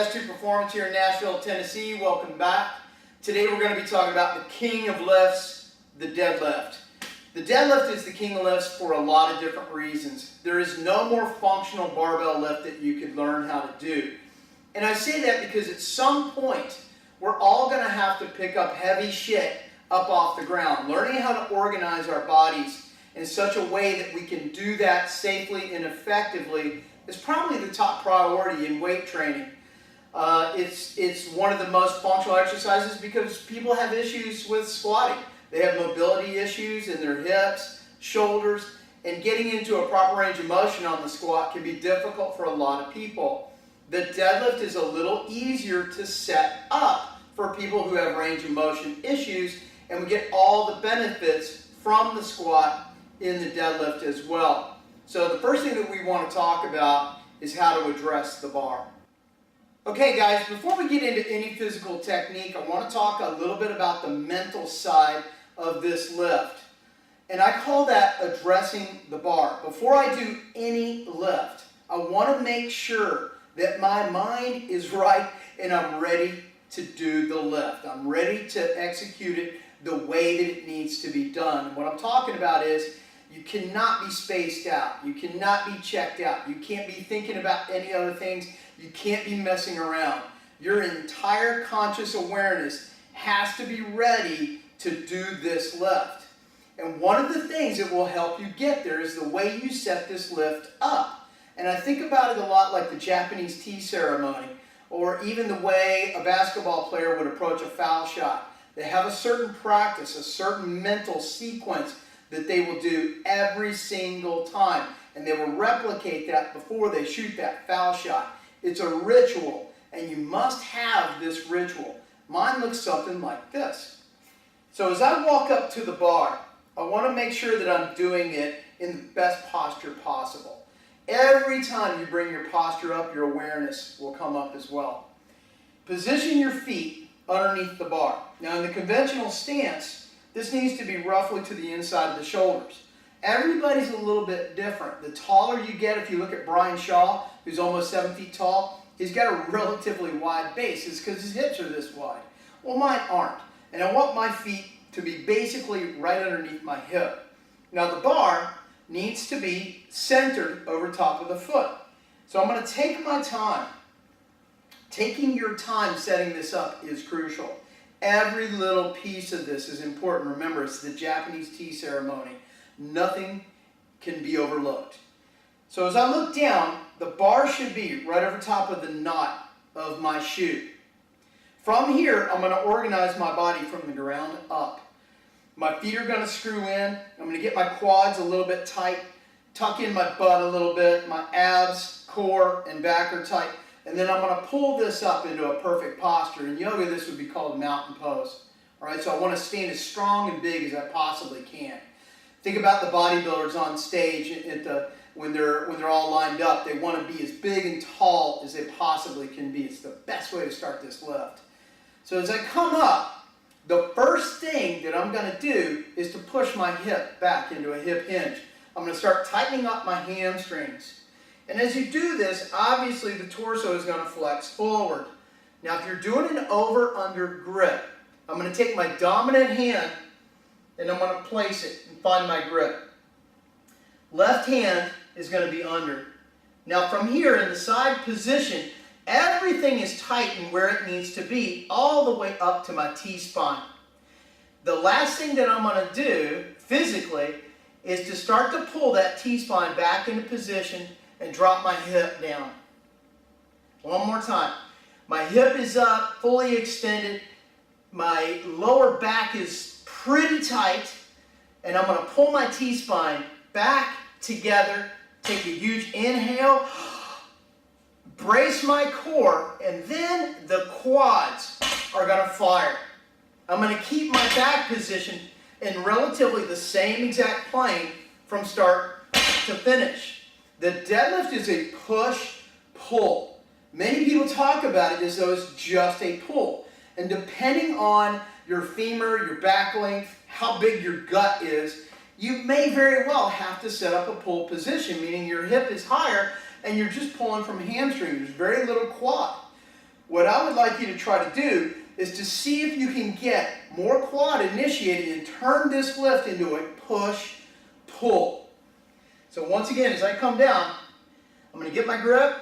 S2 Performance here in Nashville, Tennessee. Welcome back. Today we're going to be talking about the king of lifts, the deadlift. The deadlift is the king of lifts for a lot of different reasons. There is no more functional barbell lift that you could learn how to do. And I say that because at some point we're all going to have to pick up heavy shit up off the ground. Learning how to organize our bodies in such a way that we can do that safely and effectively is probably the top priority in weight training. It's one of the most functional exercises because people have issues with squatting. They have mobility issues in their hips, shoulders, and getting into a proper range of motion on the squat can be difficult for a lot of people. The deadlift is a little easier to set up for people who have range of motion issues, and we get all the benefits from the squat in the deadlift as well. So the first thing that we want to talk about is how to address the bar. Okay guys, before we get into any physical technique, I want to talk a little bit about the mental side of this lift. And I call that addressing the bar. Before I do any lift, I want to make sure that my mind is right and I'm ready to do the lift. I'm ready to execute it the way that it needs to be done. And what I'm talking about is you cannot be spaced out. You cannot be checked out. You can't be thinking about any other things. You can't be messing around. Your entire conscious awareness has to be ready to do this lift. And one of the things that will help you get there is the way you set this lift up. And I think about it a lot like the Japanese tea ceremony, or even the way a basketball player would approach a foul shot. They have a certain practice, a certain mental sequence that they will do every single time. And they will replicate that before they shoot that foul shot. It's a ritual, and you must have this ritual. Mine looks something like this. So as I walk up to the bar, I want to make sure that I'm doing it in the best posture possible. Every time you bring your posture up, your awareness will come up as well. Position your feet underneath the bar. Now in the conventional stance, this needs to be roughly to the inside of the shoulders. Everybody's a little bit different. The taller you get, if you look at Brian Shaw, who's almost 7 feet tall, he's got a relatively wide base. It's because his hips are this wide. Well, mine aren't. And I want my feet to be basically right underneath my hip. Now the bar needs to be centered over top of the foot. So I'm going to take my time. Taking your time setting this up is crucial. Every little piece of this is important. Remember, it's the Japanese tea ceremony. Nothing can be overlooked. So as I look down, the bar should be right over top of the knot of my shoe. From here, I'm going to organize my body from the ground up. My feet are going to screw in. I'm going to get my quads a little bit tight, tuck in my butt a little bit. My abs, core, and back are tight. And then I'm going to pull this up into a perfect posture. In yoga, this would be called mountain pose. All right, so I want to stand as strong and big as I possibly can. Think about the bodybuilders on stage when they're all lined up. They want to be as big and tall as they possibly can be. It's the best way to start this lift. So as I come up, the first thing that I'm going to do is to push my hip back into a hip hinge. I'm going to start tightening up my hamstrings. And as you do this, obviously the torso is going to flex forward. Now if you're doing an over-under grip, I'm going to take my dominant hand and I'm going to place it and find my grip. Left hand is going to be under. Now from here in the side position, everything is tightened where it needs to be, all the way up to my T-spine. The last thing that I'm going to do physically is to start to pull that T-spine back into position and drop my hip down. One more time. My hip is up, fully extended. My lower back is pretty tight. And I'm going to pull my T-spine back together. Take a huge inhale. Brace my core. And then the quads are going to fire. I'm going to keep my back position in relatively the same exact plane from start to finish. The deadlift is a push-pull. Many people talk about it as though it's just a pull. And depending on your femur, your back length, how big your gut is, you may very well have to set up a pull position, meaning your hip is higher and you're just pulling from hamstring. There's very little quad. What I would like you to try to do is to see if you can get more quad initiated and turn this lift into a push-pull. So once again, as I come down, I'm going to get my grip,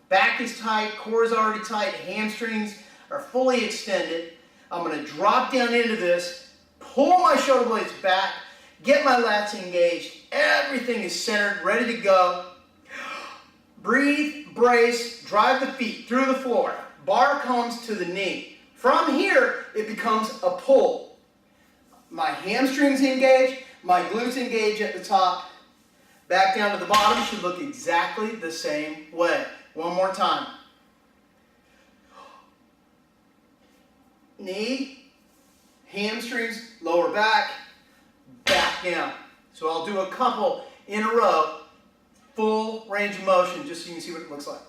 back is tight, core is already tight, hamstrings are fully extended. I'm going to drop down into this, pull my shoulder blades back, get my lats engaged, everything is centered, ready to go. Breathe, brace, drive the feet through the floor. Bar comes to the knee. From here, it becomes a pull. My hamstrings engage, my glutes engage at the top. Back down to the bottom should look exactly the same way. One more time. Knee, hamstrings, lower back, back down. So I'll do a couple in a row, full range of motion, just so you can see what it looks like.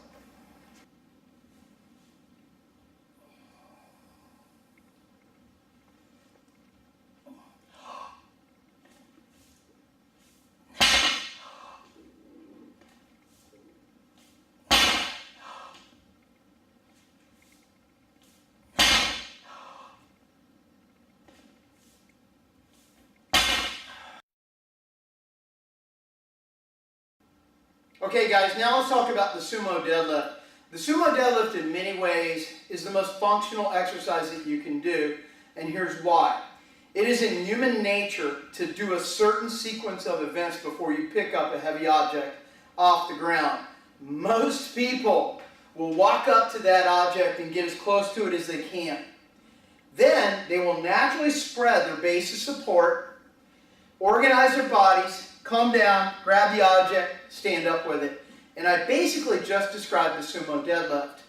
Okay guys, now let's talk about the sumo deadlift. The sumo deadlift in many ways is the most functional exercise that you can do, and here's why. It is in human nature to do a certain sequence of events before you pick up a heavy object off the ground. Most people will walk up to that object and get as close to it as they can. Then they will naturally spread their base of support, organize their bodies, come down, grab the object, stand up with it. And I basically just described the sumo deadlift.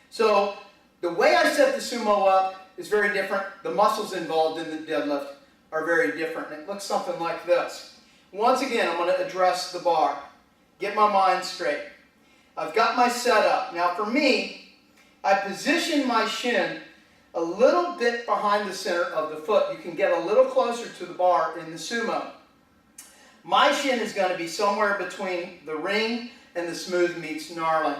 So the way I set the sumo up is very different. The muscles involved in the deadlift are very different. And it looks something like this. Once again, I'm going to address the bar. Get my mind straight. I've got my setup. Now for me, I position my shin a little bit behind the center of the foot. You can get a little closer to the bar in the sumo. My shin is going to be somewhere between the ring and the smooth meets gnarly.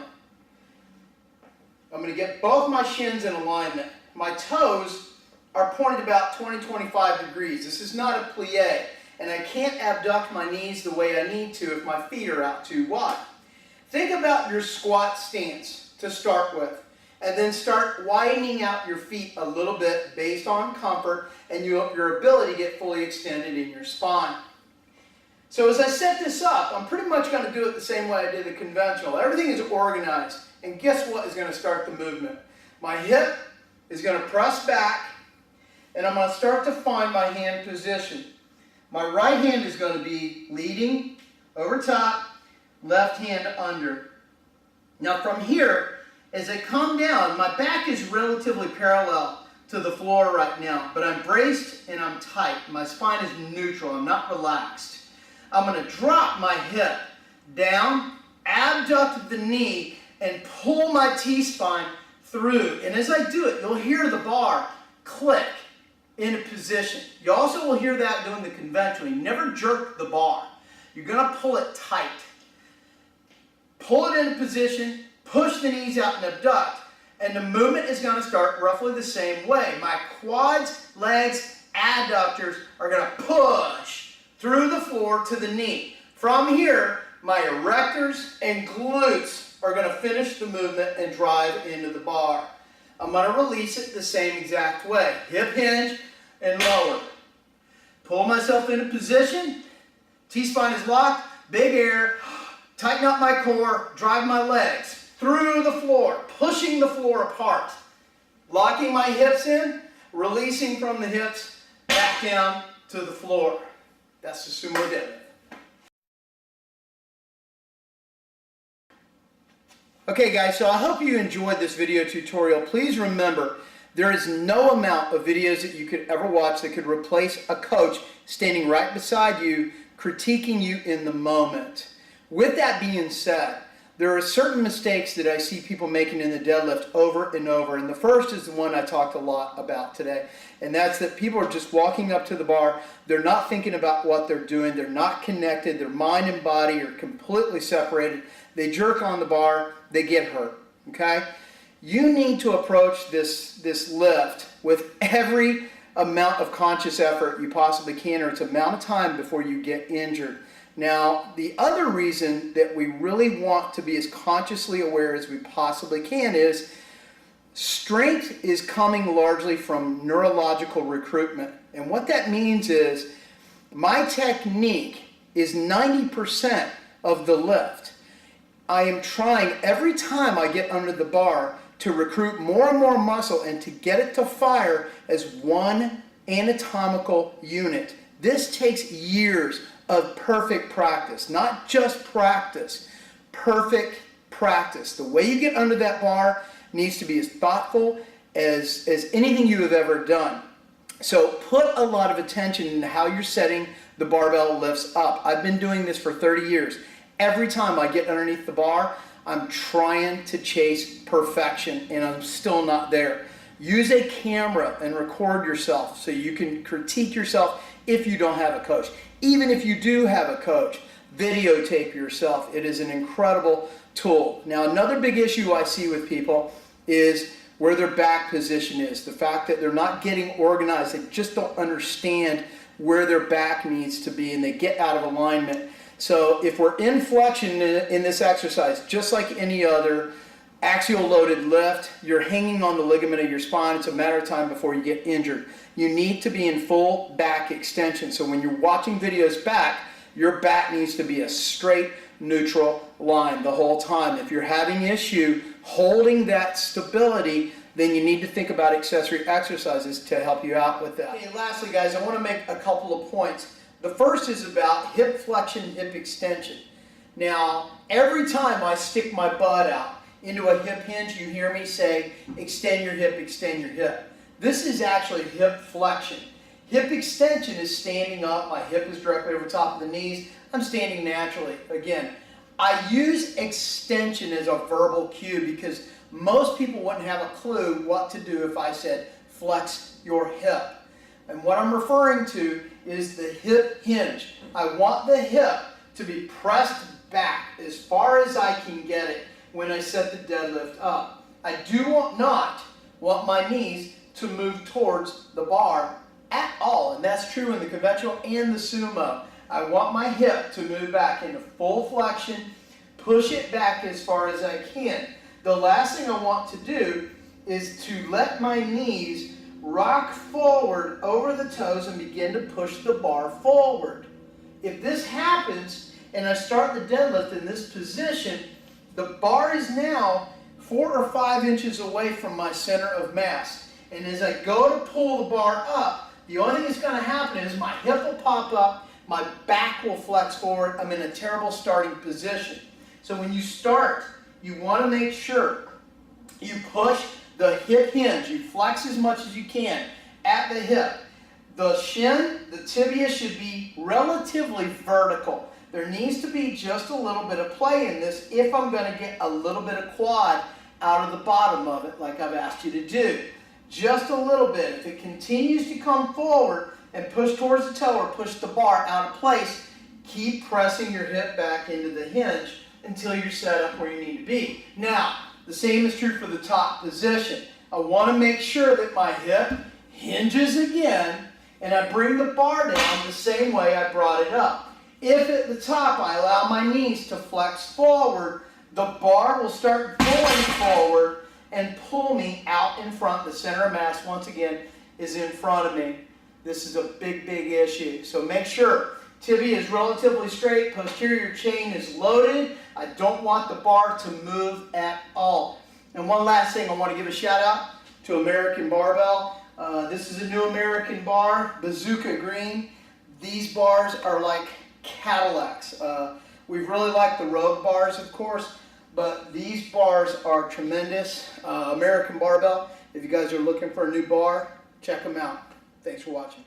I'm going to get both my shins in alignment. My toes are pointed about 20-25 degrees. This is not a plie, and I can't abduct my knees the way I need to if my feet are out too wide. Think about your squat stance to start with, and then start widening out your feet a little bit based on comfort and your ability to get fully extended in your spine. So as I set this up, I'm pretty much going to do it the same way I did the conventional. Everything is organized, and guess what is going to start the movement? My hip is going to press back, and I'm going to start to find my hand position. My right hand is going to be leading over top, left hand under. Now from here, as I come down, my back is relatively parallel to the floor right now, but I'm braced and I'm tight. My spine is neutral, I'm not relaxed. I'm going to drop my hip down, abduct the knee, and pull my T-spine through. And as I do it, you'll hear the bar click into position. You also will hear that doing the conventional. You never jerk the bar. You're going to pull it tight. Pull it into position, push the knees out and abduct, and the movement is going to start roughly the same way. My quads, legs, adductors are going to push through the floor to the knee. From here, my erectors and glutes are going to finish the movement and drive into the bar. I'm going to release it the same exact way. Hip hinge and lower. Pull myself into position. T-spine is locked. Big air. Tighten up my core. Drive my legs through the floor. Pushing the floor apart. Locking my hips in. Releasing from the hips. Back down to the floor. That's the sumo deadlift. Okay guys, so I hope you enjoyed this video tutorial. Please remember, there is no amount of videos that you could ever watch that could replace a coach standing right beside you, critiquing you in the moment. With that being said, there are certain mistakes that I see people making in the deadlift over and over. And the first is the one I talked a lot about today. And that's that people are just walking up to the bar. They're not thinking about what they're doing. They're not connected. Their mind and body are completely separated. They jerk on the bar. They get hurt. Okay? You need to approach this lift with every amount of conscious effort you possibly can, or it's amount of time before you get injured. Now, the other reason that we really want to be as consciously aware as we possibly can is strength is coming largely from neurological recruitment. And what that means is my technique is 90% of the lift. I am trying every time I get under the bar to recruit more and more muscle and to get it to fire as one anatomical unit. This takes years of perfect practice, not just practice, perfect practice. The way you get under that bar needs to be as thoughtful as anything you have ever done. So put a lot of attention into how you're setting the barbell lifts up. I've been doing this for 30 years. Every time I get underneath the bar, I'm trying to chase perfection, and I'm still not there. Use a camera and record yourself so you can critique yourself if you don't have a coach. Even if you do have a coach, videotape yourself. It is an incredible tool. Now, another big issue I see with people is where their back position is. The fact that they're not getting organized. They just don't understand where their back needs to be, and they get out of alignment. So if we're in flexion in this exercise, just like any other axial loaded lift, you're hanging on the ligament of your spine. It's a matter of time before you get injured. You need to be in full back extension. So when you're watching videos back, your back needs to be a straight, neutral line the whole time. If you're having issue holding that stability, then you need to think about accessory exercises to help you out with that. Okay, lastly, guys, I want to make a couple of points. The first is about hip flexion, hip extension. Now, every time I stick my butt out into a hip hinge, you hear me say, extend your hip, extend your hip. This is actually hip flexion. Hip extension is standing up, my hip is directly over top of the knees, I'm standing naturally. Again, I use extension as a verbal cue because most people wouldn't have a clue what to do if I said flex your hip. And what I'm referring to is the hip hinge. I want the hip to be pressed back as far as I can get it when I set the deadlift up. I do not want my knees to move towards the bar at all, and that's true in the conventional and the sumo. I want my hip to move back into full flexion, push it back as far as I can. The last thing I want to do is to let my knees rock forward over the toes and begin to push the bar forward. If this happens and I start the deadlift in this position, the bar is now 4 or 5 inches away from my center of mass. And as I go to pull the bar up, the only thing that's going to happen is my hip will pop up, my back will flex forward, I'm in a terrible starting position. So when you start, you want to make sure you push the hip hinge, you flex as much as you can at the hip. The shin, the tibia should be relatively vertical. There needs to be just a little bit of play in this if I'm going to get a little bit of quad out of the bottom of it like I've asked you to do. Just a little bit. If it continues to come forward and push towards the toe or push the bar out of place, keep pressing your hip back into the hinge until you're set up where you need to be. Now, the same is true for the top position. I want to make sure that my hip hinges again and I bring the bar down the same way I brought it up. If at the top I allow my knees to flex forward, the bar will start going forward and pull me out in front. The center of mass, once again, is in front of me. This is a big, big issue. So make sure tibia is relatively straight, posterior chain is loaded. I don't want the bar to move at all. And one last thing, I want to give a shout out to American Barbell. This is a new American bar, Bazooka Green. These bars are like Cadillacs. We really like the Rogue bars, of course, but these bars are tremendous. American Barbell, if you guys are looking for a new bar, check them out. Thanks for watching.